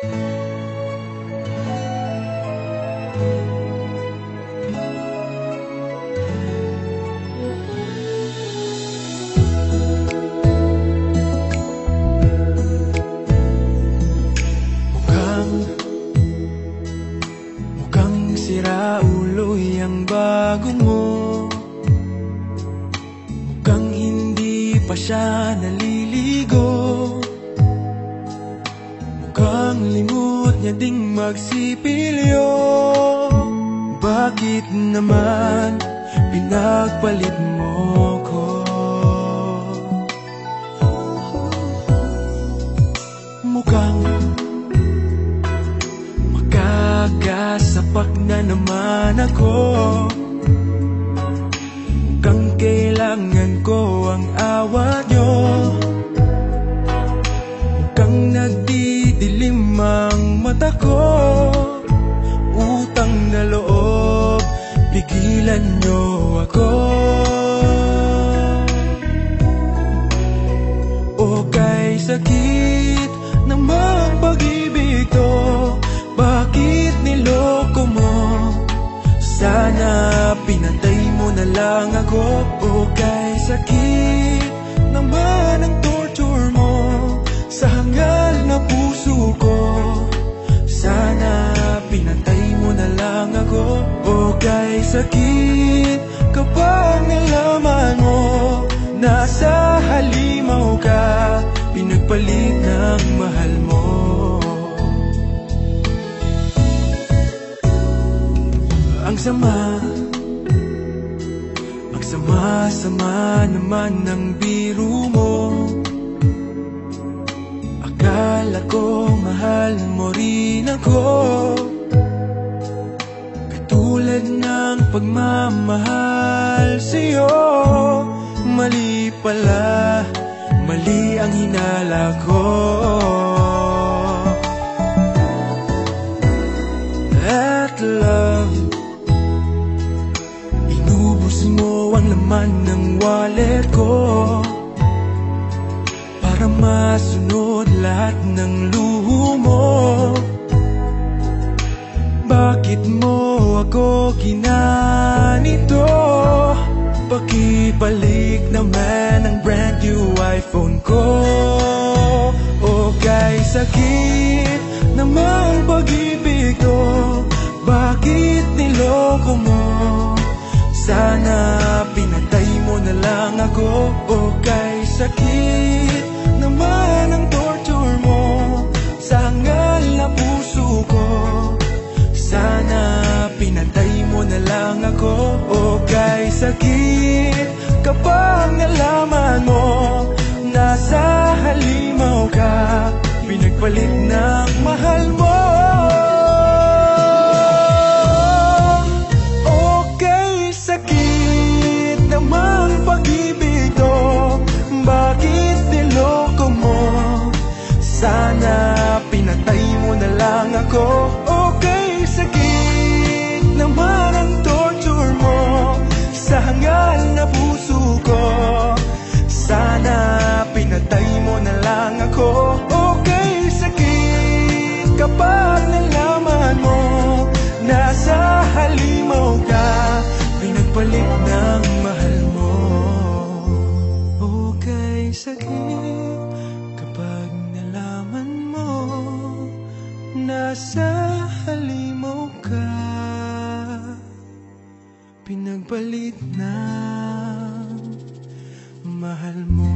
Mukhang sira ulo'y ang bago mo. Mukhang hindi pa siya naliligo. Mukhang limot niya ding magsipilyo. Bakit naman pinagpalit mo ko? Mukhang makakasapak na naman ako. Mukhang kailangan ko ang awa nyo. Mukhang nagdidilim ang mata ko. Utang na loob, pigilan nyo ako. O kay sakit naman pag-ibig to, bakit niloko mo? Sana pinatay mo na lang ako. O kay sakit naman ang torture mo sa hangal na puso ko. Sana pinatay mo na lang ako. O kay sakit kapag nalaman mo nasa halimaw ka, pinagpalit ng mahal mo. Ang sama naman ng biro mo. Akala ko mahal mo rin ako, katulad ng pagmamahal sa'yo. Mali pala, mali ang hinala ko. At love, inubos mo ang laman ng wallet ko para masunod lahat ng luho mo. Bakit mo ako ginanito? Pakibalik naman ang brand new iPhone ko. O kay sakit naman pag-ibig to, bakit niloko mo? Sana pinatay mo na lang ako. O kay sakit naman ang torture mo sa hangal na puso ko. Sana pinatay mo na lang ako. O kay sakit kapag nalaman mo nasa halimaw ka, pinagpalit ng mahal mo. Sana pinatay mo na lang ako. Okay, sakit naman ang torture mo sa hangal na puso ko. Sana pinatay mo na lang ako. Okay, sakit kapag nalaman mo nasa halimaw ka, pinagpalit ng mahal mo. Okay, sakit nasa halimaw ka, pinagpalit ng mahal mo.